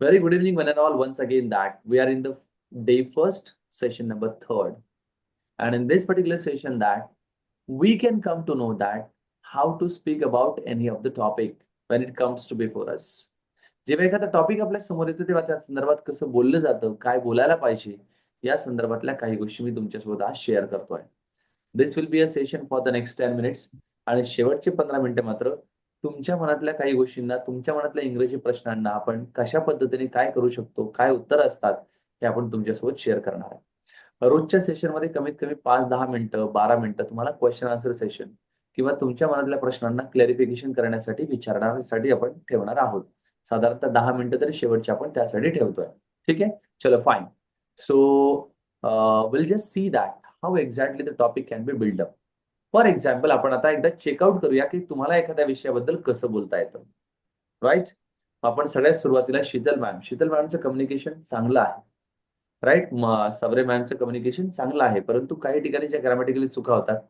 Very good evening, one and all. Once again, that we are in the day first, session number third. And in this particular session, that we can come to know that how to speak about any of the topic when it comes to before us. जेव्हा एखादा topic आपल्या समोर येतो तेव्हा त्या संदर्भात कसं बोललं जातं, काय बोलायला पाहिजे, या संदर्भातल्या काही गोष्टी मी तुमच्यासोबत आज शेअर करतोय. This will be a session for the next 10 minutes आणि शेवटचे 15 मिनिटं मात्र तुमच्या मनातल्या काही गोष्टींना, तुमच्या मनातल्या इंग्रजी प्रश्नांना आपण कशा पद्धतीने काय करू शकतो, काय उत्तरं असतात, हे आपण तुमच्यासोबत शेअर करणार आहे. रोजच्या सेशनमध्ये कमीत कमी 5-10 मिनिटं, 12 मिनिटं तुम्हाला क्वेशन आन्सर सेशन किंवा तुमच्या मनातल्या प्रश्नांना क्लॅरिफिकेशन करण्यासाठी, विचारण्यासाठी आपण ठेवणार आहोत. साधारणतः 10 मिनिटं तरी शेवटचे आपण त्यासाठी ठेवतोय. ठीक आहे? चलो fine. So will just see that how exactly the topic can be build up. For example आपण आता एकदा चेकआउट करूया की तुम्हाला एखाद्या विषयाबद्दल कसं बोलता येतं. राईट? आपण सगळ्यात सुरुवातीला शीतल मॅमचं कम्युनिकेशन चांगलं आहे. राईट? सबरे मॅमचं कम्युनिकेशन चांगलं आहे. परंतु काही ठिकाणी ज्या ग्रॅमॅटिकली चुका होतात,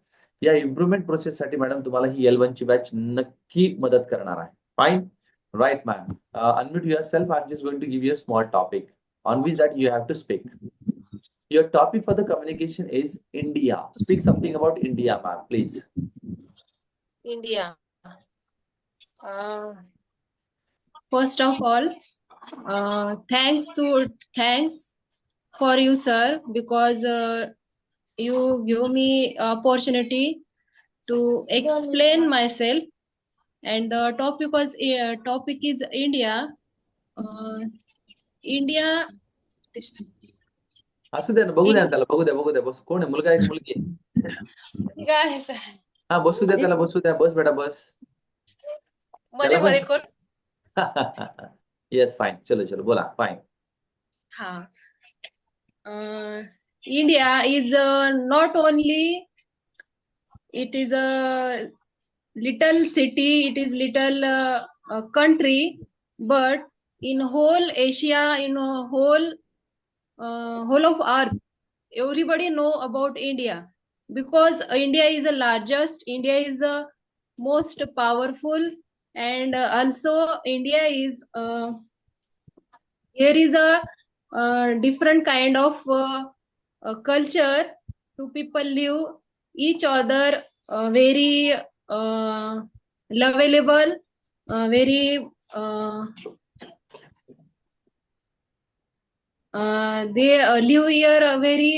या इम्प्रुव्हमेंट प्रोसेससाठी मॅडम तुम्हाला ही L1 ची बॅच नक्की मदत करणार आहे. Fine? Right ma'am. Unmute yourself. I am just going to give you a small topic on which that you have to speak. Your topic for the communication is India. Speak something about India, ma'am, please. India. First of all, thanks for you, sir, because you give me opportunity to explain myself. And the topic is India. India. असू द्या ना, बघू द्या त्याला, बघू द्या. बस कोण आहे? मुलगा आहे की मुलगी आहे? काय आहे सर? हा, बसू द्या त्याला, बसू द्या. बस बेटा बस. मध्ये मध्ये कोण? Yes fine. चलो बोला. फाईन. हा. India is not only it is a little city, it is little country, but in whole Asia, in whole of earth, everybody know about India, because India is the largest, India is the most powerful, and also India is here is a different kind of culture. Two people live each other very lovable, very they live here very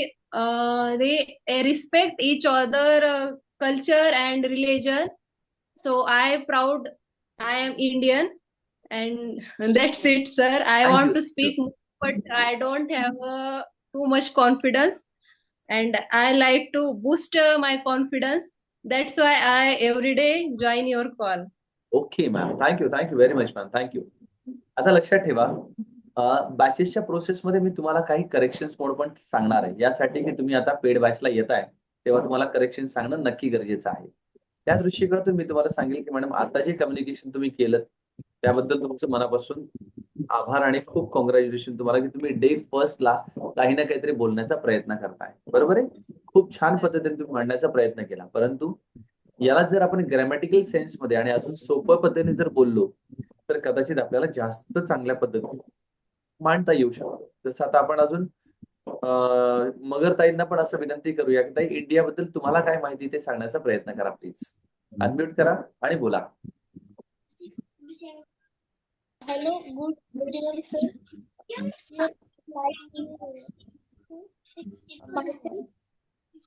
they respect each other culture and religion. So I proud I am Indian, and that's it, sir. I Thank want you. to speak more, but I don't have too much confidence, and I like to boost my confidence. That's why I every day join your call. Okay ma'am. Thank you very much ma'am. Thank you. आता लक्षात ठेवा, बॅचेसच्या प्रोसेसमध्ये मी तुम्हाला काही corrections mode पण सांगणार आहे. यासाठी की तुम्ही आता पेड बॅचला येताय, तेव्हा तुम्हाला करेक्शन सांगणं नक्की गरजेचं आहे. त्या दृष्टिकोनातून मी तुम्हाला सांगेल की मॅडम, आता जे कम्युनिकेशन तुम्ही केलं त्याबद्दल तुमचं मनापासून आभार आणि खूप कॉंग्रॅच्युलेशन तुम्हाला की तुम्ही डे फर्स्टला काही ना काहीतरी बोलण्याचा प्रयत्न करताय. बरोबर आहे? खूप छान पद्धतीने तुम्ही मांडण्याचा प्रयत्न केला. परंतु याला जर आपण ग्रॅमॅटिकल सेन्समध्ये आणि अजून सोप्या पद्धतीने जर बोललो, तर कदाचित आपल्याला जास्त चांगल्या पद्धतीने मांडता येऊ शकतो. जसं आता आपण अजून मगरताईंना पण असं विनंती करूया की ताई, इंडियाबद्दल तुम्हाला काय माहिती ते सांगण्याचा प्रयत्न करा प्लीज. अनम्यूट करा आणि बोला. Hello, good evening, sir.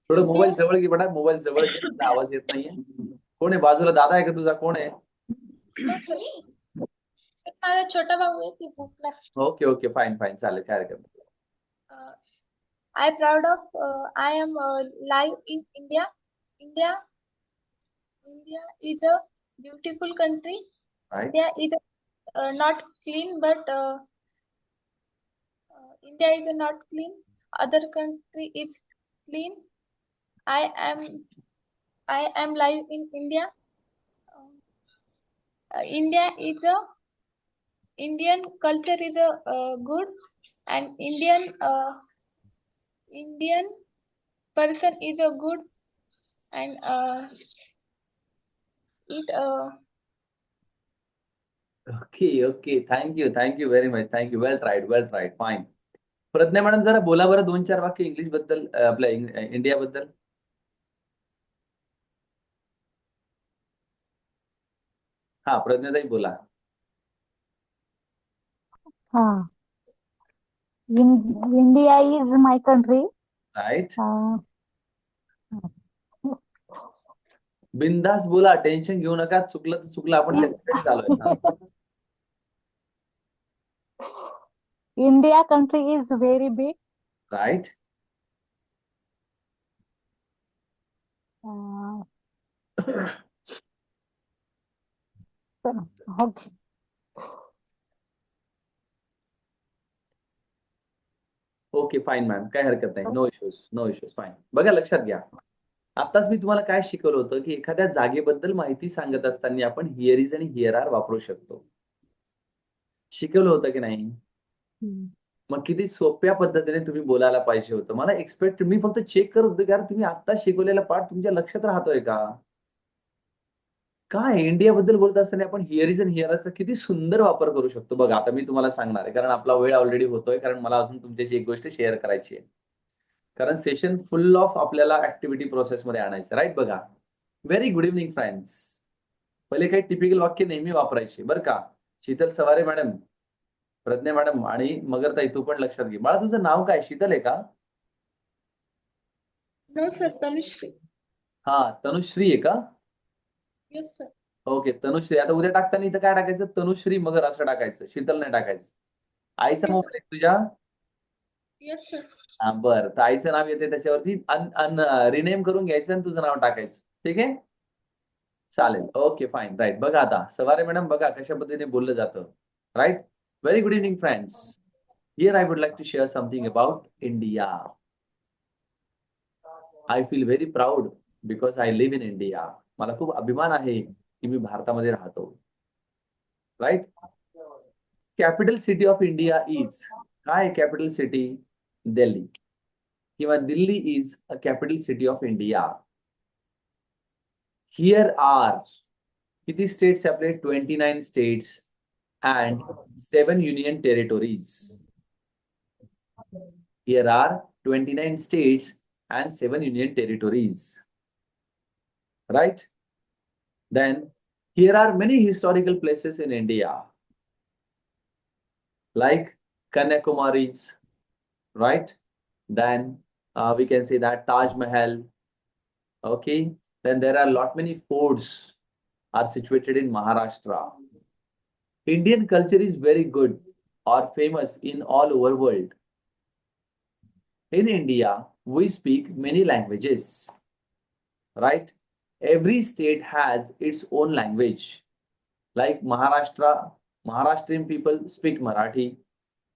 थोडं मोबाईल जवळ घे बेटा, मोबाईल जवळ घे, तुझा आवाज येत नाहीये. कोण आहे बाजूला? दादा आहे का तुझा? कोण आहे? माझा छोटा भाऊ आहे, ती भूकला. ओके फाईन चालेल, काय हरकत नाही. I proud of I am live in India. India is a beautiful country. Right. India is not clean, but India is not clean. Other country is clean. I am live in India. India is a Indian culture is a good, and Indian person is a good, and it okay thank you very much thank you well tried fine. Pragya madam जरा बोला बरं 2-4 वाक्य English बद्दल आपल्या India बद्दल. हा प्रज्ञाताई बोला. Ah, India is my country. Right. Uh, बिंदास बोला, टेन्शन घेऊ नका, चुकलं तर चुकलं, आपण त्याच्यासाठी चालू आहे. हा. India country is very big. Right. Uh, okay. Okay fine ma'am, काही हरकत नाही. No issues fine. बघा लक्षात घ्या, आताच मी तुम्हाला काय शिकवलं होतं की एखाद्या जागेबद्दल माहिती सांगत असताना आपण हिअर इज आणि हिअर आर वापरू शकतो. शिकवलं होतं की नाही? Hmm. मग किती सोप्या पद्धतीने तुम्ही बोलायला पाहिजे होतं. मला मी फक्त चेक करत होतो की यार तुम्ही आता शिकवलेला पाठ तुमच्या लक्षात राहतोय का? काय इंडियाबद्दल बोलत असताना आपण हिअर इज आणि हिअर आरचा किती सुंदर वापर करू शकतो. बघा आता मी तुम्हाला सांगणार आहे, कारण आपला वेळ ऑलरेडी होतोय, कारण मला अजून तुमच्याशी एक गोष्ट शेअर करायची आहे. कारण सेशन फुल ऑफ आपल्याला ऍक्टिव्हिटी प्रोसेसमध्ये आणायचं, राईट. बघा, व्हेरी गुड इव्हनिंग फ्रेंड्स. पहिले काही टिपिकल वाक्य नेहमी वापरायचे बरं का. शीतल सवारे मॅडम, प्रज्ञा मॅडम आणि मगरताई तू पण लक्षात घे. बाळा तुझं नाव काय, शीतल आहे का? No, sir. Tanushree. हा तनुश्री आहे का? Yes, sir. ओके तनुश्री. आता उद्या टाकताना इथं काय टाकायचं, तनुश्री मगर असं टाकायचं, शीतल नाही टाकायचं. आईचा मोबाईल आहे तुझ्या? Yes, sir. हा बरं, तर आईचं नाव येते त्याच्यावरती रिनेम करून घ्यायचं आणि तुझं नाव टाकायचं. ठीक आहे, चालेल. Okay fine right. बघा आता सवारे मॅडम, बघा कशा पद्धतीने बोललं जातं, right. Very good evening friends. Here I would like to share something about India. I feel very proud because I live in India. मला खूप अभिमान आहे की मी भारतामध्ये राहतो, right. Capital city of India is, काय कॅपिटल सिटी? दिल्ली. किंवा Delhi is a capital city of India. Here are किती स्टेट्स आपले? 29 states and 7 union territories. Here are 29 states and 7 union territories. Right? Then here are many historical places in India, like Kanyakumaris, right? Then we can say that Taj Mahal. Okay. Then there are many forts are situated in Maharashtra. Indian culture is very good or famous in all over world. In India, we speak many languages, right? Every state has its own language. Like Maharashtrian people speak Marathi.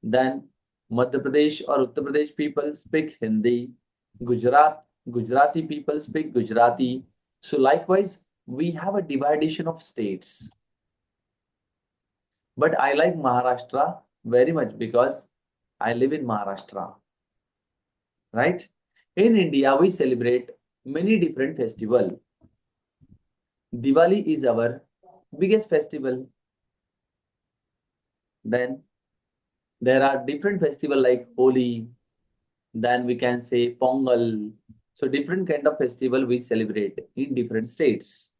Then Madhya Pradesh or Uttar Pradesh people speak Hindi. Gujarati people speak Gujarati. So likewise, we have a division of states. But I like Maharashtra very much because I live in Maharashtra. Right? In India, we celebrate many different festivals. Diwali is our biggest festival. Then there are different festivals like Holi. Then we can say Pongal. So different kind of festival we celebrate in different states.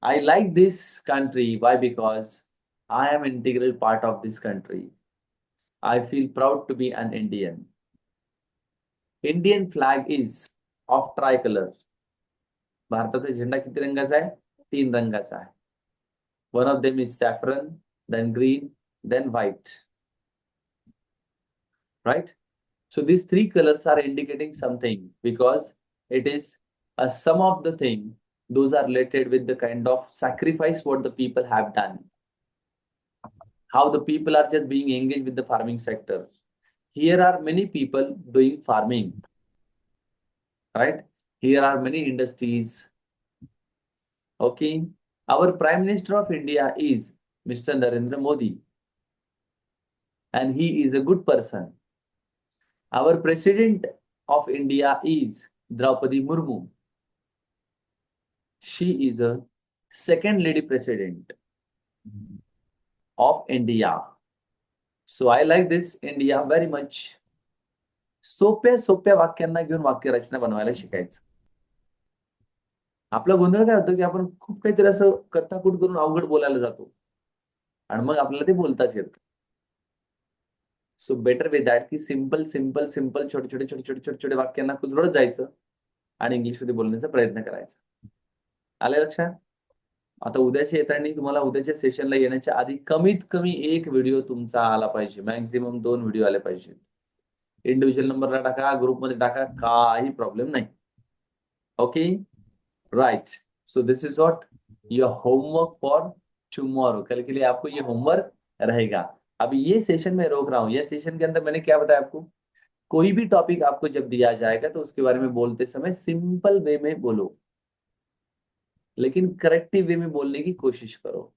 I like this country. Why? Because I am an integral part of this country. I feel proud to be an Indian. Indian flag is of tricolor. भारताचा झेंडा किती रंगाचा आहे? 3 रंगाचा आहे. One of them is saffron, then green, then white. Right? So these 3 colors are indicating something because it is a sum of the thing. Those are related with the kind of sacrifice what the people have done. How the people are just being engaged with the farming sector. Here are many people doing farming. Right? Here are many industries. Okay. Our Prime Minister of India is Mr. Narendra Modi. And he is a good person. Our President of India is Draupadi Murmu. She is a second lady president. of India. So I like this India very much. सोप्या सोप्या वाक्यांना घेऊन वाक्यरचना बनवायला शिकायचं. आपला गोंधळ काय होतो की आपण खूप काहीतरी असं कथाकूट करून अवघड बोलायला जातो आणि मग आपल्याला ते बोलताच येत. सो बेटर वे दॅट की सिंपल सिंपल सिंपल छोटे छोटे छोटे छोटे छोटे छोटे वाक्यांना कुजवत जायचं आणि इंग्लिशमध्ये बोलण्याचा प्रयत्न करायचा. आले लक्षात? आता उद्याच्या येताना तुम्हाला उद्याच्या सेशनला येण्याच्या आधी कमीत कमी एक व्हिडिओ तुमचा आला पाहिजे. मॅक्झिमम 2 व्हिडिओ आले पाहिजे. इंडिव्हिज्युअल नंबरला टाका, ग्रुपमध्ये टाका, काही प्रॉब्लेम नाही. Okay, right. So this is what your homework for tomorrow. कल के लिए आपको ये होमवर्क रहेगा. अभी ये सेशन में रोक रहा हूँ. ये सेशन के अंदर मैंने क्या बताया आपको, कोई भी टॉपिक आपको जब दिया जाएगा तो उसके बारे में बोलते समय सिंपल वे में बोलो, लेकिन करेक्टिव वे में बोलने की कोशिश करो.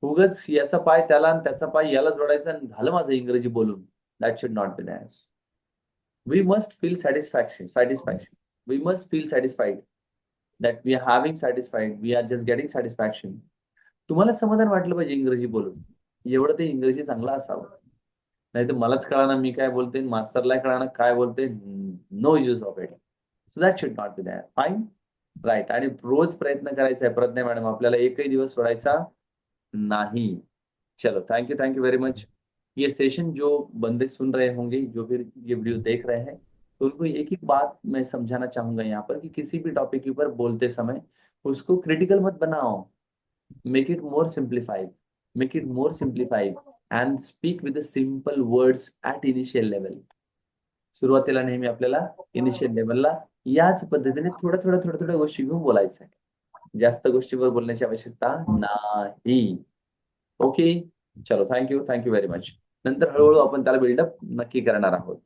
उगाच याचा पाय त्याला आणि त्याचा पाय याला जोडायचा आणि झालं माझं इंग्रजी बोलून. That should not be that. We must feel satisfaction. We must feel satisfied that we are having satisfied. We are just getting satisfaction. तुम्हाला समाधान वाटलं पाहिजे इंग्रजी बोलून. एवढं ते इंग्रजी चांगलं असावं. नाही तर मलाच कळणार मी काय बोलते, मास्तरला कळणार काय बोलते. No use of it. So that should not be that. Fine, right. आणि रोज प्रयत्न करायचा आहे प्रज्ञा मॅडम, आपल्याला एकही दिवस सोडायचा नहीं. चलो, थैंक यू वेरी मच. ये सेशन जो बंदे सुन रहे होंगे, जो भी ये वीडियो देख रहे हैं, तो उनको एक ही बात मैं समझाना चाहूंगा यहाँ पर कि किसी भी टॉपिक के ऊपर बोलते समय उसको क्रिटिकल मत बनाओ. Make it more simplified and speak with the simple words at initial level. सुरुवातीला नेहमी आपल्याला इनिशियल लेवलला याच पद्धतीने थोड्या गोष्टी घेऊन बोलायचं आहे. जास्त गोष्टीवर बोलण्याची आवश्यकता नाही. ओके, चलो, थँक्यू व्हेरी मच. नंतर हळूहळू आपण त्याला बिल्डअप नक्की करणार आहोत.